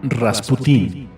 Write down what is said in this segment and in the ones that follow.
Rasputín.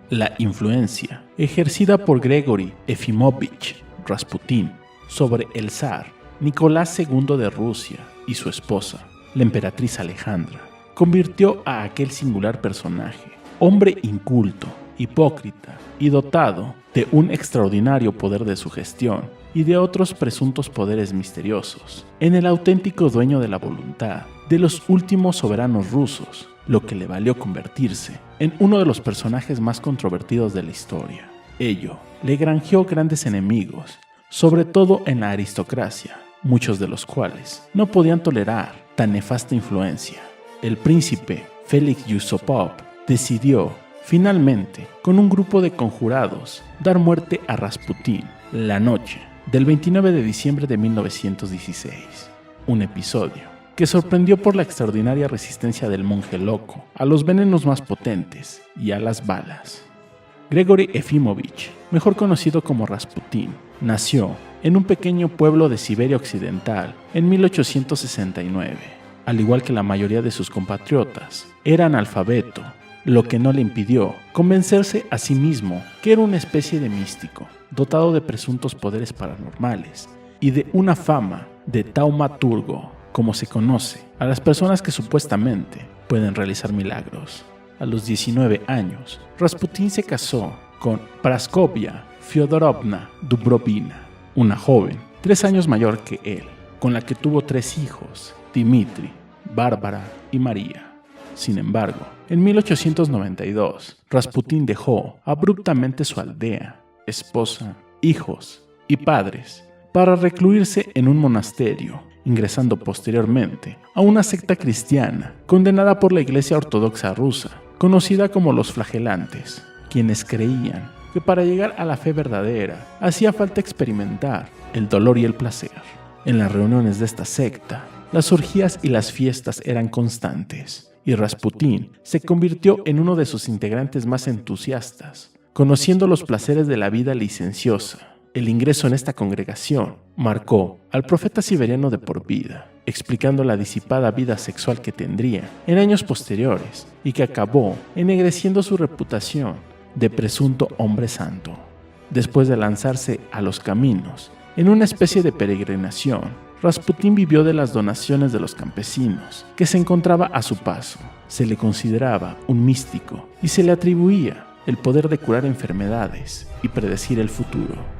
La influencia ejercida por Grigori Efimovich Rasputín sobre el zar Nicolás II de Rusia y su esposa, la emperatriz Alejandra, convirtió a aquel singular personaje, hombre inculto, hipócrita y dotado de un extraordinario poder de sugestión y de otros presuntos poderes misteriosos, en el auténtico dueño de la voluntad de los últimos soberanos rusos, lo que le valió convertirse en uno de los personajes más controvertidos de la historia. Ello le granjeó grandes enemigos, sobre todo en la aristocracia, muchos de los cuales no podían tolerar tan nefasta influencia. El príncipe Félix Yusupov decidió, finalmente, con un grupo de conjurados, dar muerte a Rasputín la noche del 29 de diciembre de 1916. Un episodio que sorprendió por la extraordinaria resistencia del monje loco a los venenos más potentes y a las balas. Grigori Efimovich, mejor conocido como Rasputín, nació en un pequeño pueblo de Siberia Occidental en 1869. Al igual que la mayoría de sus compatriotas, era analfabeto, lo que no le impidió convencerse a sí mismo que era una especie de místico, dotado de presuntos poderes paranormales y de una fama de taumaturgo, como se conoce a las personas que supuestamente pueden realizar milagros. A los 19 años, Rasputín se casó con Praskovia Fyodorovna Dubrovina, una joven 3 años mayor que él, con la que tuvo 3 hijos, Dmitri, Bárbara y María. Sin embargo, en 1892, Rasputín dejó abruptamente su aldea, esposa, hijos y padres para recluirse en un monasterio, ingresando posteriormente a una secta cristiana condenada por la Iglesia Ortodoxa rusa, conocida como los Flagelantes, quienes creían que para llegar a la fe verdadera hacía falta experimentar el dolor y el placer. En las reuniones de esta secta, las orgías y las fiestas eran constantes, y Rasputín se convirtió en uno de sus integrantes más entusiastas, conociendo los placeres de la vida licenciosa. El ingreso en esta congregación marcó al profeta siberiano de por vida, explicando la disipada vida sexual que tendría en años posteriores y que acabó ennegreciendo su reputación de presunto hombre santo. Después de lanzarse a los caminos en una especie de peregrinación, Rasputín vivió de las donaciones de los campesinos que se encontraba a su paso. Se le consideraba un místico y se le atribuía el poder de curar enfermedades y predecir el futuro.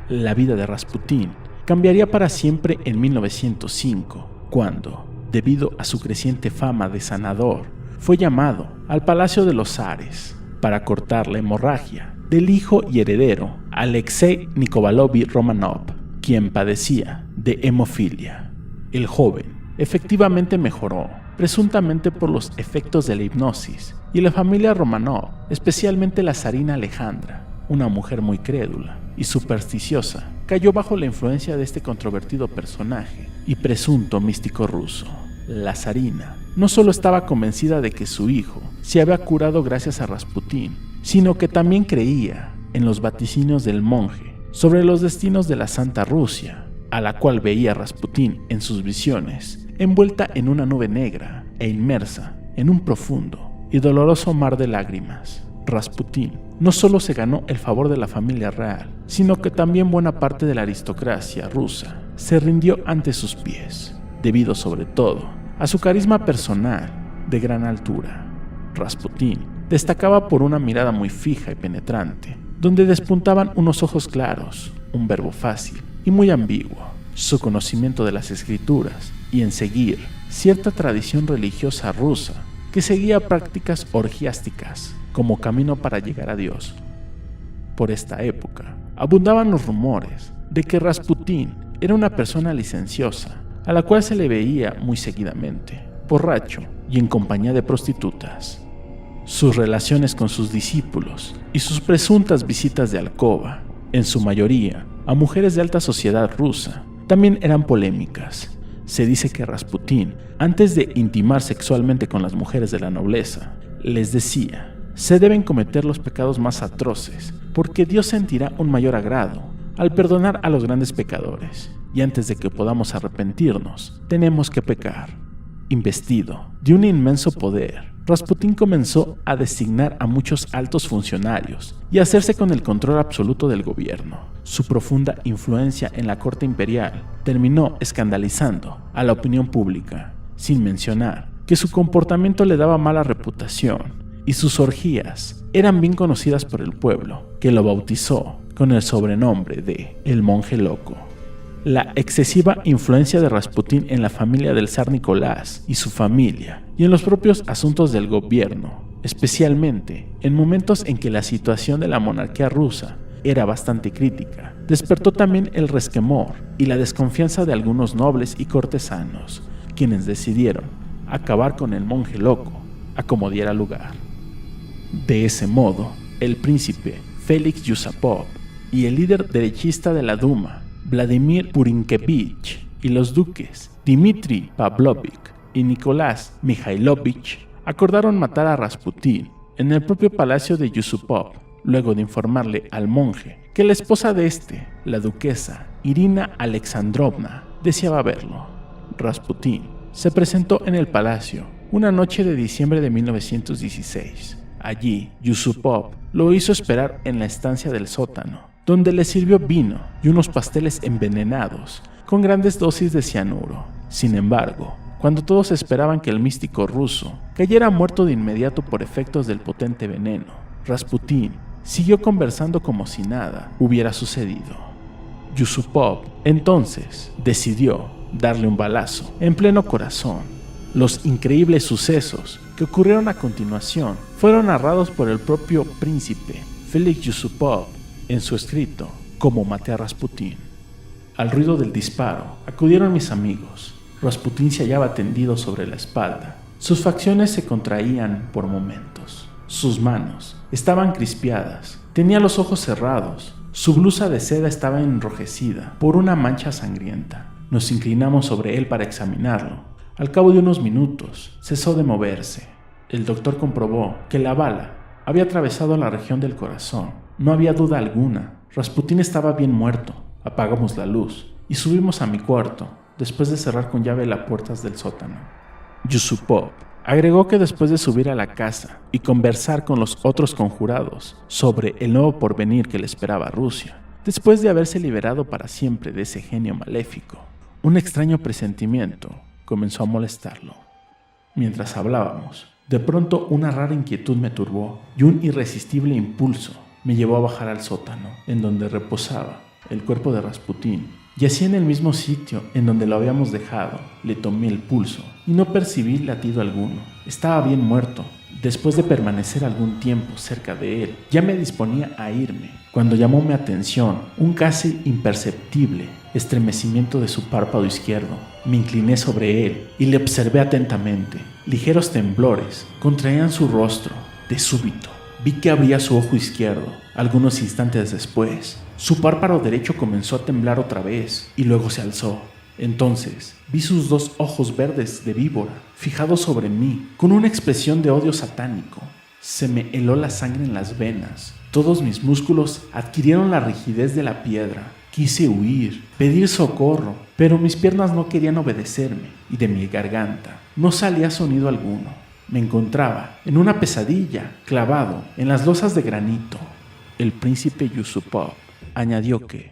La vida de Rasputín cambiaría para siempre en 1905, cuando, debido a su creciente fama de sanador, fue llamado al Palacio de los Zares para cortar la hemorragia del hijo y heredero Alexei Nikolaevich Romanov, quien padecía de hemofilia. El joven efectivamente mejoró, presuntamente por los efectos de la hipnosis, y la familia Romanov, especialmente la zarina Alejandra, una mujer muy crédula y supersticiosa, cayó bajo la influencia de este controvertido personaje y presunto místico ruso. La zarina no solo estaba convencida de que su hijo se había curado gracias a Rasputín, sino que también creía en los vaticinios del monje sobre los destinos de la Santa Rusia, a la cual veía a Rasputín en sus visiones, envuelta en una nube negra e inmersa en un profundo y doloroso mar de lágrimas. Rasputín no solo se ganó el favor de la familia real, sino que también buena parte de la aristocracia rusa se rindió ante sus pies, debido sobre todo a su carisma personal de gran altura. Rasputín destacaba por una mirada muy fija y penetrante, donde despuntaban unos ojos claros, un verbo fácil y muy ambiguo, su conocimiento de las escrituras y en seguir cierta tradición religiosa rusa que seguía prácticas orgiásticas como camino para llegar a Dios. Por esta época, abundaban los rumores de que Rasputín era una persona licenciosa, a la cual se le veía muy seguidamente, borracho y en compañía de prostitutas. Sus relaciones con sus discípulos y sus presuntas visitas de alcoba, en su mayoría a mujeres de alta sociedad rusa, también eran polémicas. Se dice que Rasputín, antes de intimar sexualmente con las mujeres de la nobleza, les decía: se deben cometer los pecados más atroces, porque Dios sentirá un mayor agrado al perdonar a los grandes pecadores, y antes de que podamos arrepentirnos, tenemos que pecar. Investido de un inmenso poder Rasputín comenzó a designar a muchos altos funcionarios y a hacerse con el control absoluto del gobierno. Su profunda influencia en la corte imperial terminó escandalizando a la opinión pública, sin mencionar que su comportamiento le daba mala reputación y sus orgías eran bien conocidas por el pueblo, que lo bautizó con el sobrenombre de El Monje Loco. La excesiva influencia de Rasputín en la familia del zar Nicolás y su familia, y en los propios asuntos del gobierno, especialmente en momentos en que la situación de la monarquía rusa era bastante crítica, despertó también el resquemor y la desconfianza de algunos nobles y cortesanos, quienes decidieron acabar con el monje loco a como diera lugar. De ese modo, el príncipe Félix Yusupov y el líder derechista de la Duma, Vladimir Purinkevich, y los duques Dmitri Pavlovich y Nicolás Mikhailovich acordaron matar a Rasputín en el propio palacio de Yusupov, luego de informarle al monje que la esposa de este, la duquesa Irina Alexandrovna, deseaba verlo. Rasputín se presentó en el palacio una noche de diciembre de 1916. Allí, Yusupov lo hizo esperar en la estancia del sótano, donde le sirvió vino y unos pasteles envenenados con grandes dosis de cianuro. Sin embargo, cuando todos esperaban que el místico ruso cayera muerto de inmediato por efectos del potente veneno, Rasputín siguió conversando como si nada hubiera sucedido. Yusupov entonces decidió darle un balazo en pleno corazón. Los increíbles sucesos que ocurrieron a continuación fueron narrados por el propio príncipe Félix Yusupov en su escrito Cómo maté a Rasputín. Al ruido del disparo acudieron mis amigos. Rasputín se hallaba tendido sobre la espalda. Sus facciones se contraían por momentos. Sus manos estaban crispeadas. Tenía los ojos cerrados. Su blusa de seda estaba enrojecida por una mancha sangrienta. Nos inclinamos sobre él para examinarlo. Al cabo de unos minutos, cesó de moverse. El doctor comprobó que la bala había atravesado la región del corazón. No había duda alguna. Rasputín estaba bien muerto. Apagamos la luz y subimos a mi cuarto, después de cerrar con llave las puertas del sótano. Yusupov agregó que después de subir a la casa y conversar con los otros conjurados sobre el nuevo porvenir que le esperaba a Rusia, después de haberse liberado para siempre de ese genio maléfico, un extraño presentimiento comenzó a molestarlo. Mientras hablábamos, de pronto una rara inquietud me turbó y un irresistible impulso me llevó a bajar al sótano, en donde reposaba el cuerpo de Rasputín. Yacía en el mismo sitio en donde lo habíamos dejado. Le tomé el pulso y no percibí latido alguno. Estaba bien muerto. Después de permanecer algún tiempo cerca de él, ya me disponía a irme, cuando llamó mi atención un casi imperceptible estremecimiento de su párpado izquierdo. Me incliné sobre él y le observé atentamente. Ligeros temblores contraían su rostro. De súbito, vi que abría su ojo izquierdo. Algunos instantes después, su párpado derecho comenzó a temblar otra vez y luego se alzó. Entonces vi sus dos ojos verdes de víbora fijados sobre mí con una expresión de odio satánico. Se me heló la sangre en las venas. Todos mis músculos adquirieron la rigidez de la piedra. Quise huir, pedir socorro, pero mis piernas no querían obedecerme y de mi garganta no salía sonido alguno. Me encontraba en una pesadilla, clavado en las losas de granito. El príncipe Yusupov añadió que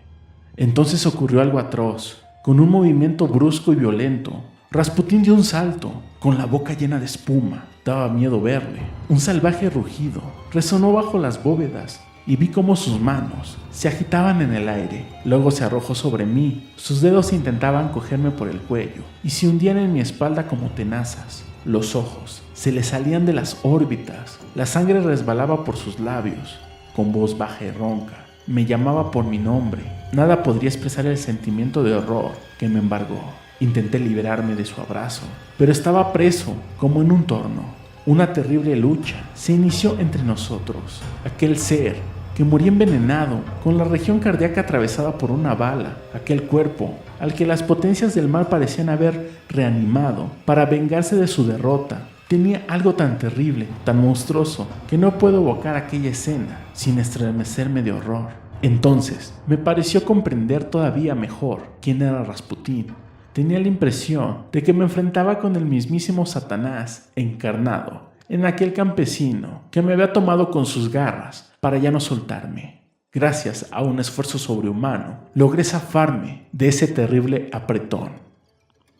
entonces ocurrió algo atroz. Con un movimiento brusco y violento, Rasputín dio un salto, con la boca llena de espuma. Daba miedo verle. Un salvaje rugido resonó bajo las bóvedas y vi cómo sus manos se agitaban en el aire. Luego se arrojó sobre mí. Sus dedos intentaban cogerme por el cuello y se hundían en mi espalda como tenazas. Los ojos se le salían de las órbitas. La sangre resbalaba por sus labios. Con voz baja y ronca, me llamaba por mi nombre. Nada podría expresar el sentimiento de horror que me embargó. Intenté liberarme de su abrazo, pero estaba preso como en un torno. Una terrible lucha se inició entre nosotros. Aquel ser que moría envenenado, con la región cardíaca atravesada por una bala. Aquel cuerpo al que las potencias del mal parecían haber reanimado para vengarse de su derrota. Tenía algo tan terrible, tan monstruoso, que no puedo evocar aquella escena sin estremecerme de horror. Entonces me pareció comprender todavía mejor quién era Rasputín. Tenía la impresión de que me enfrentaba con el mismísimo Satanás encarnado en aquel campesino que me había tomado con sus garras para ya no soltarme. Gracias a un esfuerzo sobrehumano, logré zafarme de ese terrible apretón.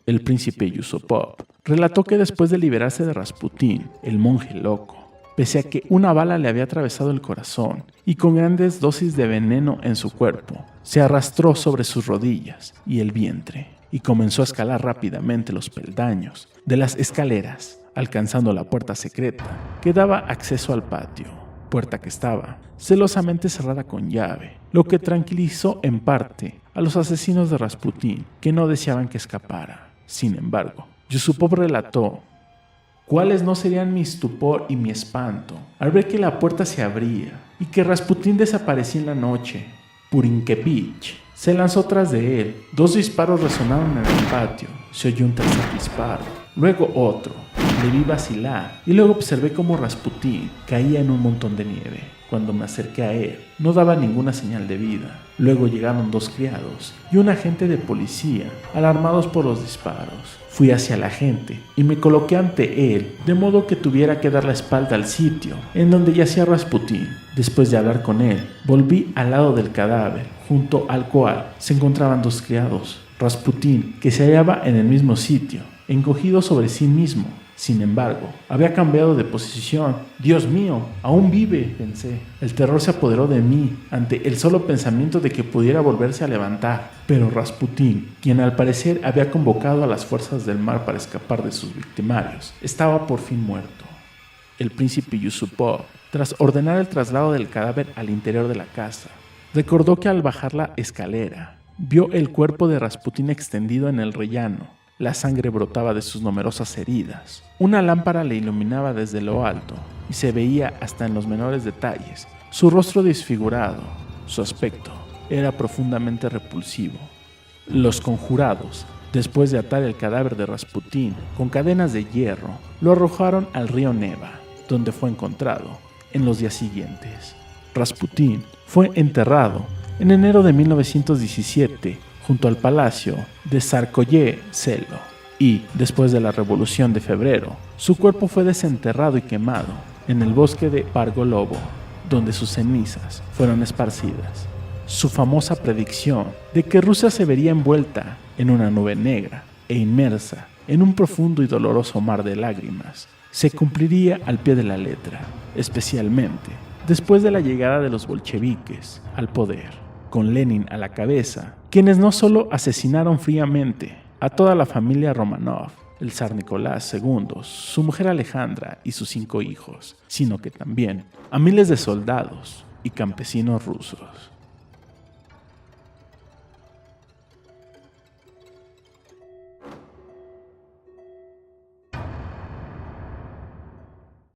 El príncipe Yusupov relató que después de liberarse de Rasputín, el monje loco, pese a que una bala le había atravesado el corazón y con grandes dosis de veneno en su cuerpo, se arrastró sobre sus rodillas y el vientre y comenzó a escalar rápidamente los peldaños de las escaleras, alcanzando la puerta secreta que daba acceso al patio, puerta que estaba celosamente cerrada con llave, lo que tranquilizó en parte a los asesinos de Rasputín que no deseaban que escapara. Sin embargo, Yusupov relató cuáles no serían mi estupor y mi espanto al ver que la puerta se abría y que Rasputín desaparecía en la noche. Purinkevich se lanzó tras de él. 2 disparos resonaron en el patio. Se oyó un tercer disparo, luego otro. Le vi vacilar y luego observé cómo Rasputín caía en un montón de nieve. Cuando me acerqué a él, no daba ninguna señal de vida. Luego llegaron 2 criados y un agente de policía, alarmados por los disparos. Fui hacia la gente y me coloqué ante él, de modo que tuviera que dar la espalda al sitio en donde yacía Rasputín. Después de hablar con él, volví al lado del cadáver, junto al cual se encontraban 2 criados. Rasputín, que se hallaba en el mismo sitio, encogido sobre sí mismo. Sin embargo, había cambiado de posición. Dios mío, aún vive, pensé. El terror se apoderó de mí ante el solo pensamiento de que pudiera volverse a levantar. Pero Rasputín, quien al parecer había convocado a las fuerzas del mar para escapar de sus victimarios, estaba por fin muerto. El príncipe Yusupov, tras ordenar el traslado del cadáver al interior de la casa, recordó que al bajar la escalera, vio el cuerpo de Rasputín extendido en el rellano. La sangre brotaba de sus numerosas heridas. Una lámpara le iluminaba desde lo alto y se veía hasta en los menores detalles su rostro desfigurado. Su aspecto era profundamente repulsivo. Los conjurados, después de atar el cadáver de Rasputín con cadenas de hierro, lo arrojaron al río Neva, donde fue encontrado en los días siguientes. Rasputín fue enterrado en enero de 1917 junto al palacio de Tsarskoye Selo, y, después de la Revolución de Febrero, su cuerpo fue desenterrado y quemado en el bosque de Pargolovo, donde sus cenizas fueron esparcidas. Su famosa predicción de que Rusia se vería envuelta en una nube negra e inmersa en un profundo y doloroso mar de lágrimas se cumpliría al pie de la letra, especialmente después de la llegada de los bolcheviques al poder, con Lenin a la cabeza, quienes no solo asesinaron fríamente a toda la familia Romanov, el zar Nicolás II, su mujer Alejandra y sus 5 hijos, sino que también a miles de soldados y campesinos rusos.